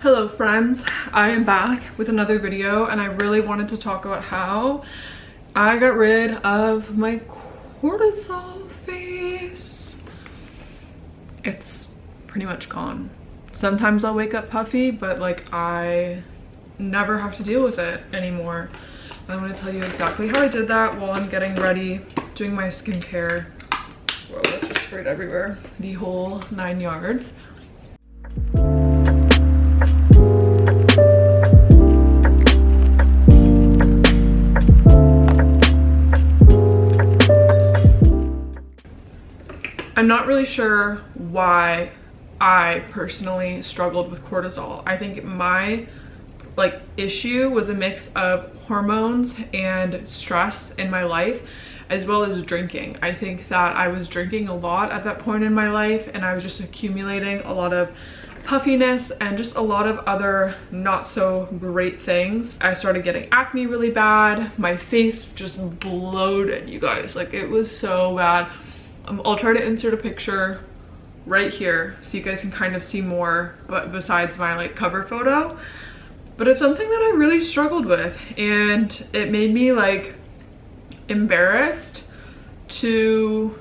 Hello friends, I am back with another video and I really wanted to talk about how I got rid of my cortisol face. It's pretty much gone. Sometimes I'll wake up puffy, but like I never have to deal with it anymore. I'm going to tell you exactly how I did that while I'm getting ready, doing my skincare. Whoa, that's just sprayed everywhere. The whole 9 yards. I'm not really sure why I personally struggled with cortisol. I think my issue was a mix of hormones and stress in my life, as well as drinking. I think that I was drinking a lot at that point in my life and I was just accumulating a lot of puffiness and just a lot of other not so great things. I started getting acne really bad. My face just bloated, you guys. Like, it was so bad. I'll try to insert a picture right here so you guys can kind of see more, but besides my cover photo. But it's something that I really struggled with, and it made me embarrassed to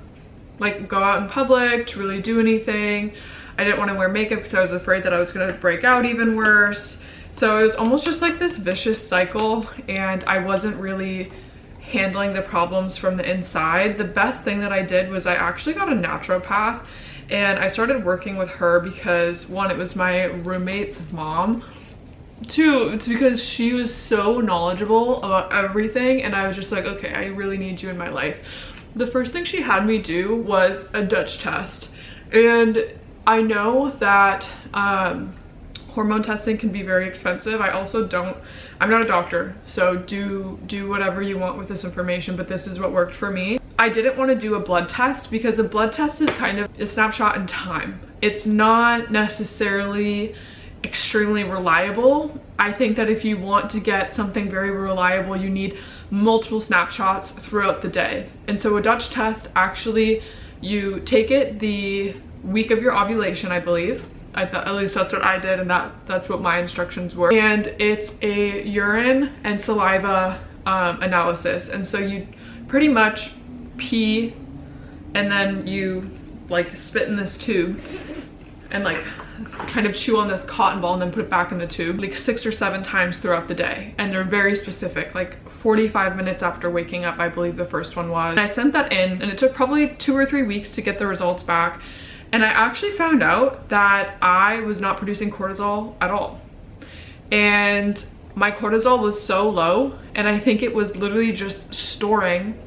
go out in public, to really do anything. I didn't want to wear makeup because I was afraid that I was gonna break out even worse. So it was almost just this vicious cycle, and I wasn't really handling the problems from the inside. The best thing that I did was I actually got a naturopath, and I started working with her because, one, it was my roommate's mom. Two, it's because she was so knowledgeable about everything, and I was just like, okay, I really need you in my life. The first thing she had me do was a Dutch test, and I know that hormone testing can be very expensive. I'm not a doctor, so do whatever you want with this information, but this is what worked for me. I didn't want to do a blood test because a blood test is kind of a snapshot in time. It's not necessarily extremely reliable. I think that if you want to get something very reliable, you need multiple snapshots throughout the day. And so a Dutch test, actually, you take it the week of your ovulation, I believe. At least that's what I did, and that's what my instructions were. And it's a urine and saliva analysis. And so you pretty much pee, and then you spit in this tube and kind of chew on this cotton ball and then put it back in the tube 6 or 7 times throughout the day. And they're very specific, 45 minutes after waking up, I believe the first one was. And I sent that in, and it took probably 2 or 3 weeks to get the results back. And I actually found out that I was not producing cortisol at all. And my cortisol was so low, and I think it was literally just storing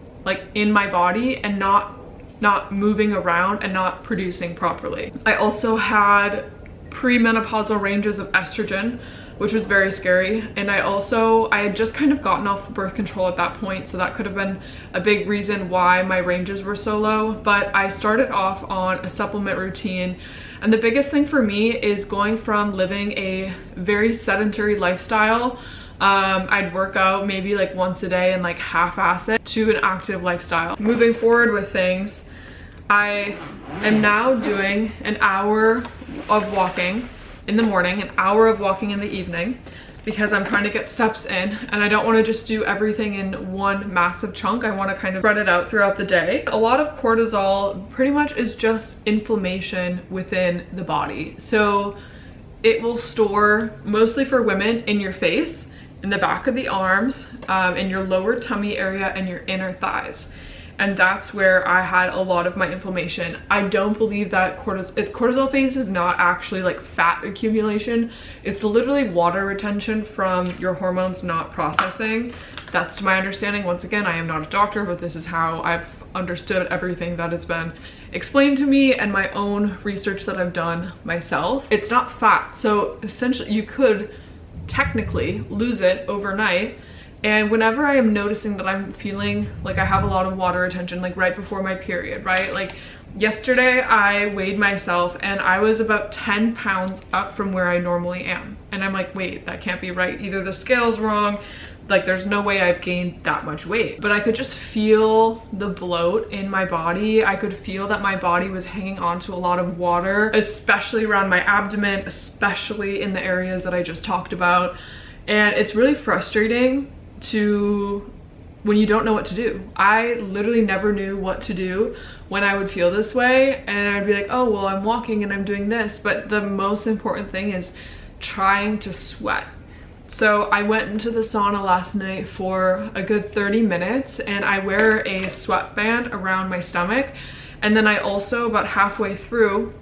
in my body and not moving around and not producing properly. I also had premenopausal ranges of estrogen, which was very scary. And I had just kind of gotten off birth control at that point, so that could have been a big reason why my ranges were so low. But I started off on a supplement routine, and the biggest thing for me is going from living a very sedentary lifestyle. I'd work out maybe once a day and half-ass it, to an active lifestyle. Moving forward with things, I am now doing an hour of walking in the morning, an hour of walking in the evening, because I'm trying to get steps in, and I don't want to just do everything in one massive chunk. I want to kind of spread it out throughout the day. A lot of cortisol pretty much is just inflammation within the body. So it will store, mostly for women, in your face, in the back of the arms, in your lower tummy area, and your inner thighs. And that's where I had a lot of my inflammation. I don't believe that cortisol phase is not actually fat accumulation. It's literally water retention from your hormones not processing. That's to my understanding. Once again, I am not a doctor, but this is how I've understood everything that has been explained to me and my own research that I've done myself. It's not fat. So essentially you could technically lose it overnight. And whenever I am noticing that I'm feeling like I have a lot of water retention, right before my period, right? Yesterday I weighed myself and I was about 10 pounds up from where I normally am. And I'm like, wait, that can't be right. Either the scale's wrong, Like there's no way I've gained that much weight, but I could just feel the bloat in my body. I could feel that my body was hanging on to a lot of water, especially around my abdomen, especially in the areas that I just talked about. And it's really frustrating when you don't know what to do. I literally never knew what to do when I would feel this way, and I'd be like, oh, well, I'm walking and I'm doing this. But the most important thing is trying to sweat. So I went into the sauna last night for a good 30 minutes, and I wear a sweatband around my stomach. And then I also, about halfway through,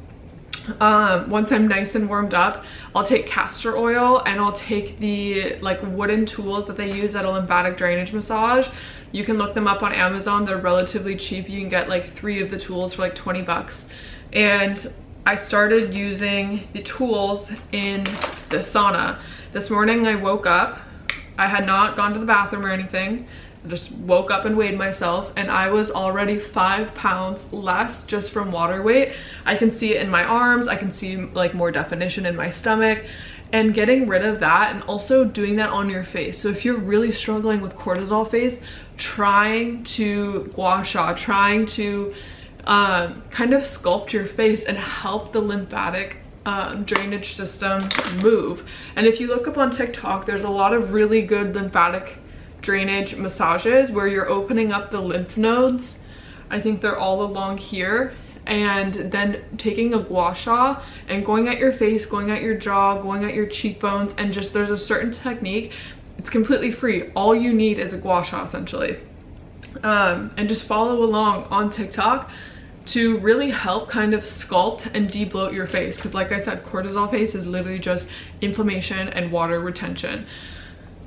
once I'm nice and warmed up, I'll take castor oil and I'll take the like wooden tools that they use at a lymphatic drainage massage. You can look them up on Amazon. They're relatively cheap. You can get like 3 of the tools for like 20 bucks. And I started using the tools in the sauna. This morning I woke up, I had not gone to the bathroom or anything. I just woke up and weighed myself, and I was already 5 pounds less just from water weight. I can see it in my arms, I can see like more definition in my stomach, and getting rid of that, and also doing that on your face. So if you're really struggling with cortisol face, trying to gua sha, trying to kind of sculpt your face and help the lymphatic drainage system move. And if you look up on TikTok, there's a lot of really good lymphatic drainage massages where you're opening up the lymph nodes. I think they're all along here, and then taking a gua sha and going at your face, going at your jaw, going at your cheekbones, and just there's a certain technique. It's completely free. All you need is a gua sha essentially. And just follow along on TikTok to really help kind of sculpt and de-bloat your face, because like I said, cortisol face is literally just inflammation and water retention.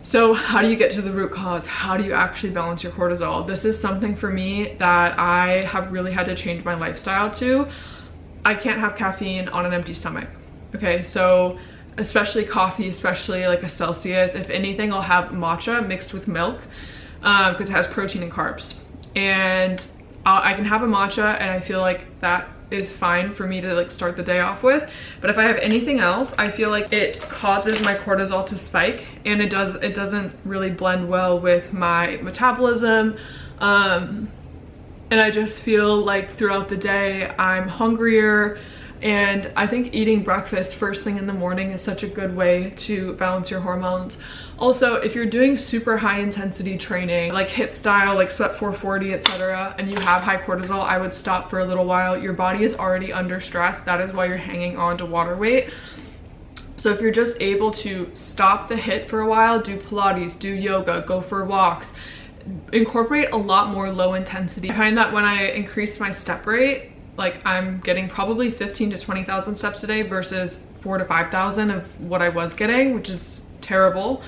So how do you get to the root cause? How do you actually balance your cortisol? This is something for me that I have really had to change my lifestyle to. I can't have caffeine on an empty stomach. Okay, so especially coffee, especially like a Celsius. If anything, I'll have matcha mixed with milk because it has protein and carbs. And I can have a matcha and I feel like that is fine for me to like start the day off with. But if I have anything else, I feel like it causes my cortisol to spike, and it doesn't really blend well with my metabolism. And I just feel like throughout the day I'm hungrier. And I think eating breakfast first thing in the morning is such a good way to balance your hormones. Also, if you're doing super high intensity training, like HIIT style, like sweat 440, etc., and you have high cortisol, I would stop for a little while. Your body is already under stress. That is why you're hanging on to water weight. So if you're just able to stop the HIIT for a while, do Pilates, do yoga, go for walks, incorporate a lot more low intensity. I find that when I increase my step rate, like I'm getting probably 15 to 20,000 steps a day versus 4,000 to 5,000 of what I was getting, which is terrible.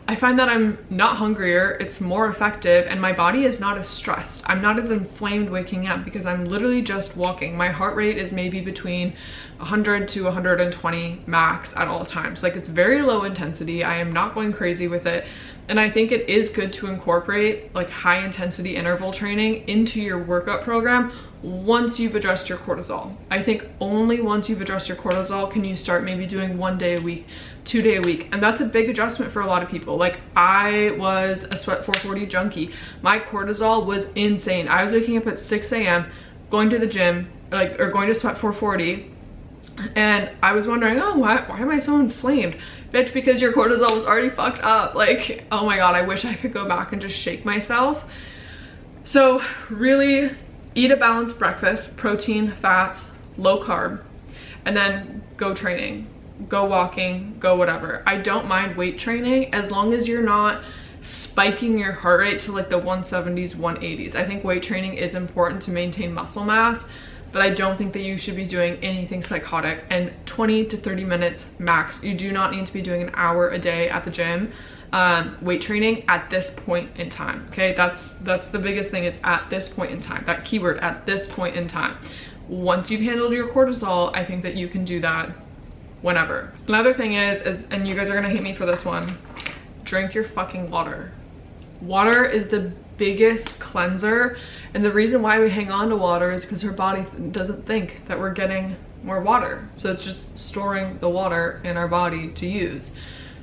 I find that I'm not hungrier, it's more effective, and my body is not as stressed. I'm not as inflamed waking up because I'm literally just walking. My heart rate is maybe between 100 to 120 max at all times. Like it's very low intensity. I am not going crazy with it. And I think it is good to incorporate like high intensity interval training into your workout program once you've addressed your cortisol. I think only once you've addressed your cortisol can you start maybe doing 1 day a week, 2 day a week. And that's a big adjustment for a lot of people. Like I was a sweat 440 junkie. My cortisol was insane. I was waking up at 6 a.m. going to the gym, or going to sweat 440. And I was wondering, oh, why am I so inflamed? Bitch, because your cortisol was already fucked up. Like, oh my God, I wish I could go back and just shake myself. So really eat a balanced breakfast, protein, fats, low carb, and then go training, go walking, go whatever. I don't mind weight training as long as you're not spiking your heart rate to like the 170s, 180s. I think weight training is important to maintain muscle mass, but I don't think that you should be doing anything psychotic. And 20 to 30 minutes max. You do not need to be doing an hour a day at the gym weight training at this point in time. Okay, that's the biggest thing, is at this point in time. That keyword, at this point in time. Once you've handled your cortisol, I think that you can do that whenever. Another thing is, and you guys are gonna hate me for this one, drink your fucking water. Water is the biggest cleanser, and the reason why we hang on to water is because our body doesn't think that we're getting more water, so it's just storing the water in our body to use.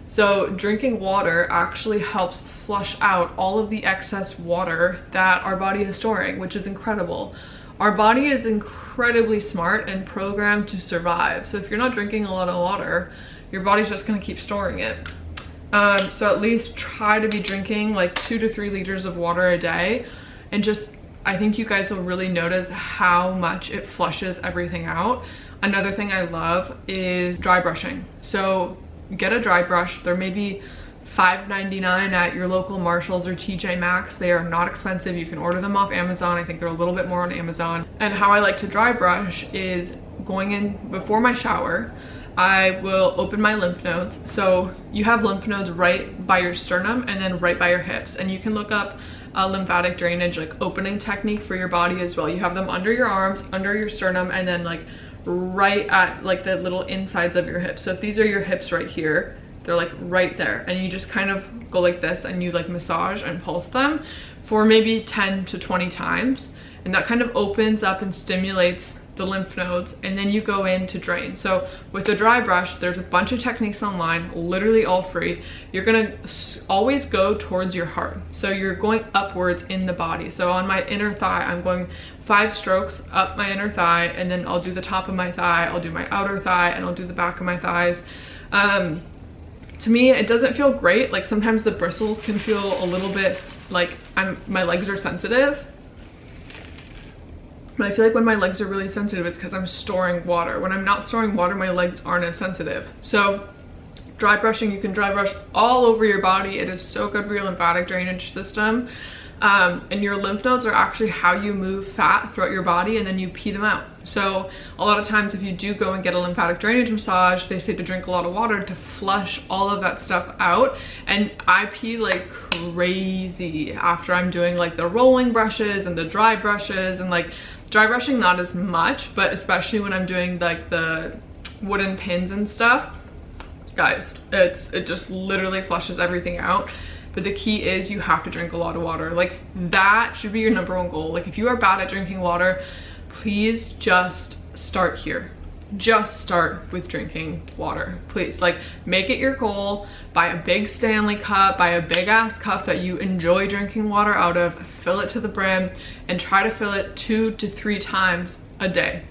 So drinking water actually helps flush out all of the excess water that our body is storing, which is incredible. Our body is incredibly smart and programmed to survive. So if you're not drinking a lot of water, your body's just gonna keep storing it. So at least try to be drinking like 2 to 3 liters of water a day, and just, I think you guys will really notice how much it flushes everything out. Another thing I love is dry brushing. So get a dry brush. They're maybe $5.99 at your local Marshalls or TJ Maxx. They are not expensive. You can order them off Amazon. I think they're a little bit more on Amazon. And how I like to dry brush is going in before my shower. I will open my lymph nodes. So you have lymph nodes right by your sternum and then right by your hips. And you can look up a lymphatic drainage like opening technique for your body as well. You have them under your arms, under your sternum, and then like right at like the little insides of your hips. So if these are your hips right here, they're like right there, and you just kind of go like this and you like massage and pulse them for maybe 10 to 20 times, and that kind of opens up and stimulates the lymph nodes, and then you go in to drain. So with the dry brush, there's a bunch of techniques online, literally all free. You're gonna always go towards your heart, so you're going upwards in the body. So on my inner thigh, I'm going 5 strokes up my inner thigh, and then I'll do the top of my thigh, I'll do my outer thigh, and I'll do the back of my thighs. To me, it doesn't feel great. Like sometimes the bristles can feel a little bit like my legs are sensitive. But I feel like when my legs are really sensitive, it's because I'm storing water. When I'm not storing water, my legs aren't as sensitive. So dry brushing, you can dry brush all over your body. It is so good for your lymphatic drainage system. And your lymph nodes are actually how you move fat throughout your body, and then you pee them out. So a lot of times if you do go and get a lymphatic drainage massage, they say to drink a lot of water to flush all of that stuff out. And I pee like crazy after I'm doing like the rolling brushes and the dry brushes, and like dry brushing not as much, but especially when I'm doing like the wooden pins and stuff, guys, it just literally flushes everything out. But the key is you have to drink a lot of water. Like that should be your #1 goal. Like if you are bad at drinking water, please just start here. Just start with drinking water, please. Like make it your goal. Buy a big Stanley cup, buy a big ass cup that you enjoy drinking water out of, fill it to the brim, and try to fill it 2 to 3 times a day.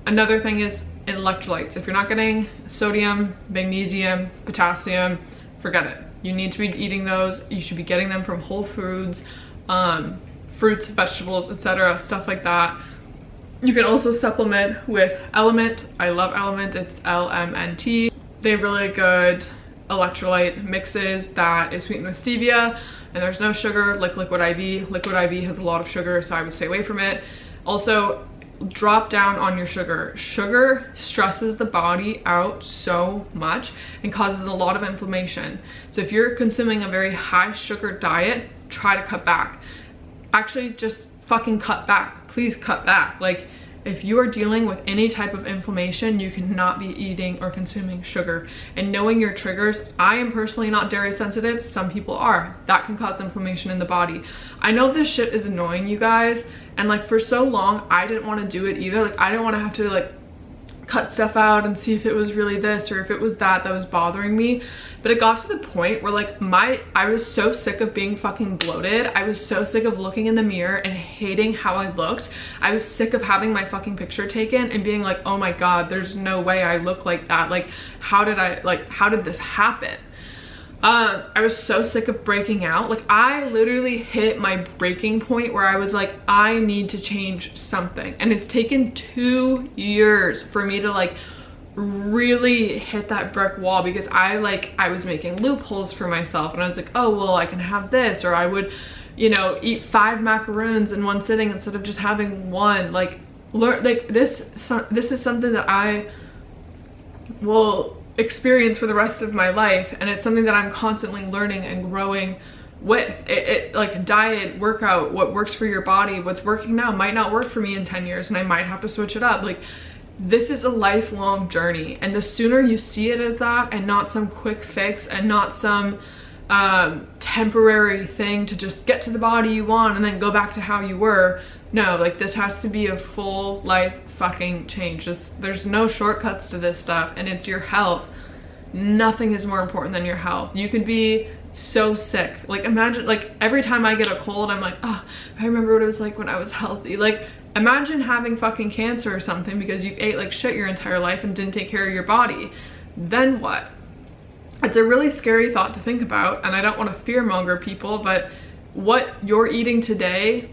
Another thing is electrolytes. If you're not getting sodium, magnesium, potassium, forget it. You need to be eating those. You should be getting them from whole foods, fruits, vegetables, etc., stuff like that. You can also supplement with Element. I love Element. It's LMNT. They have really good electrolyte mixes that is sweetened with stevia, and there's no sugar like Liquid IV. Liquid IV has a lot of sugar, so I would stay away from it. Also, drop down on your sugar. Sugar stresses the body out so much and causes a lot of inflammation. So if you're consuming a very high sugar diet, try to cut back. Actually, just fucking cut back. Please cut back. Like if you are dealing with any type of inflammation, you cannot be eating or consuming sugar. And knowing your triggers, I am personally not dairy sensitive. Some people are. That can cause inflammation in the body. I know this shit is annoying, you guys. And like for so long, I didn't want to do it either. Like I didn't want to have to like cut stuff out and see if it was really this or if it was that was bothering me. But it got to the point where like I was so sick of being fucking bloated. I was so sick of looking in the mirror and hating how I looked. I was sick of having my fucking picture taken and being like, oh my God, there's no way I look like that. Like, how did this happen? I was so sick of breaking out. Like I literally hit my breaking point where I was like, I need to change something. And it's taken 2 years for me to like really hit that brick wall, because I was making loopholes for myself, and I was like, oh well, I can have this, or I would, you know, eat 5 macaroons in one sitting instead of just having one. Like this is something that I will experience for the rest of my life, and it's something that I'm constantly learning and growing with. It like diet, workout, what works for your body, what's working now might not work for me in 10 years, and I might have to switch it up. Like this is a lifelong journey, and the sooner you see it as that and not some quick fix and not some temporary thing to just get to the body you want and then go back to how you were. No, like this has to be a full life fucking change. There's no shortcuts to this stuff, and it's your health. nothing is more important than your health. You could be so sick. Like imagine, like every time I get a cold, I'm like, oh, I remember what it was like when I was healthy. Like imagine having fucking cancer or something because you've ate like shit your entire life and didn't take care of your body. Then what? It's a really scary thought to think about, and I don't want to fearmonger people, but what you're eating today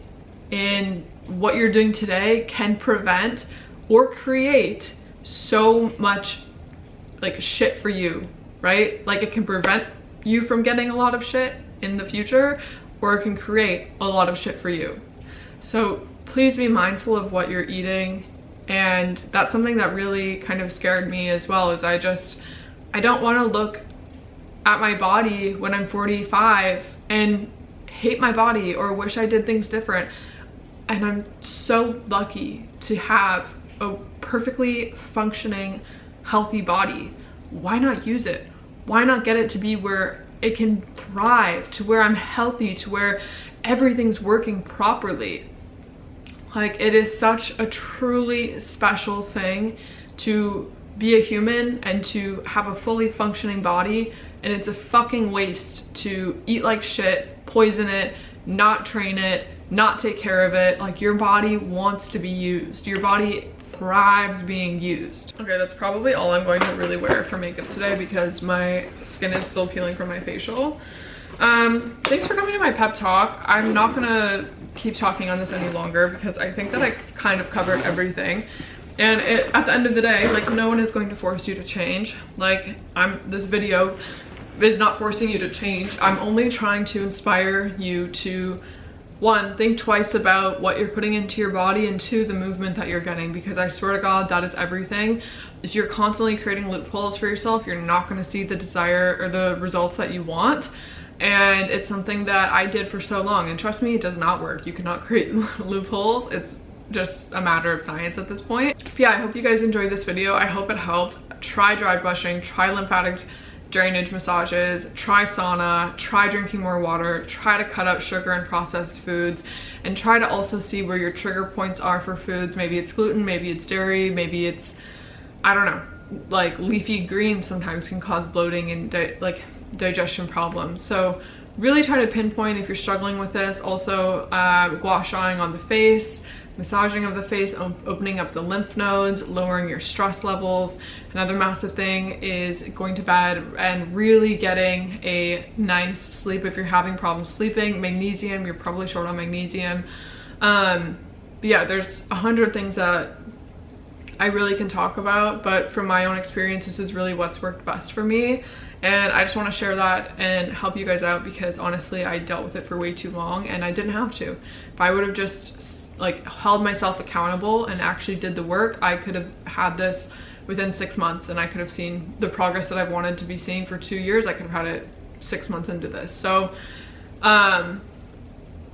and what you're doing today can prevent or create so much like shit for you, right? Like it can prevent you from getting a lot of shit in the future, or it can create a lot of shit for you. So please be mindful of what you're eating. And that's something that really kind of scared me as well, is I don't want to look at my body when I'm 45 and hate my body or wish I did things different. And I'm so lucky to have a perfectly functioning, healthy body. Why not use it? Why not get it to be where it can thrive, to where I'm healthy, to where everything's working properly? Like, it is such a truly special thing to be a human and to have a fully functioning body, and it's a fucking waste to eat like shit, poison it, not train it, not take care of it. Like, your body wants to be used. Your body thrives being used. Okay, that's probably all I'm going to really wear for makeup today because my skin is still peeling from my facial. Thanks for coming to my pep talk. I'm not gonna keep talking on this any longer because I think that I kind of covered everything. And at the end of the day, like, no one is going to force you to change. Like, this video is not forcing you to change. I'm only trying to inspire you to, one, think twice about what you're putting into your body, and two, the movement that you're getting, because I swear to God, that is everything. If you're constantly creating loopholes for yourself, you're not going to see the desire or the results that you want. And it's something that I did for so long, and trust me, it does not work. You cannot create loopholes. It's just a matter of science at this point. But yeah, I hope you guys enjoyed this video. I hope it helped. Try dry brushing, try lymphatic drainage massages, try sauna, try drinking more water, try to cut out sugar and processed foods, and try to also see where your trigger points are for foods. Maybe it's gluten, maybe it's dairy, maybe it's, I don't know, like leafy greens sometimes can cause bloating and digestion problems. So really try to pinpoint if you're struggling with this. Also, gua shaing on the face, massaging of the face, opening up the lymph nodes, lowering your stress levels. Another massive thing is going to bed and really getting a nice sleep if you're having problems sleeping. Magnesium, you're probably short on magnesium. But yeah, there's 100 things that I really can talk about, but from my own experience, this is really what's worked best for me. And I just want to share that and help you guys out, because honestly, I dealt with it for way too long and I didn't have to. If I would have just like held myself accountable and actually did the work, I could have had this within 6 months, and I could have seen the progress that I've wanted to be seeing for 2 years. I could have had it 6 months into this. So I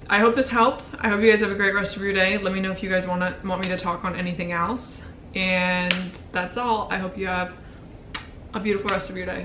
hope this helped. I hope you guys have a great rest of your day. Let me know if you guys want me to talk on anything else. And that's all. I hope you have a beautiful rest of your day.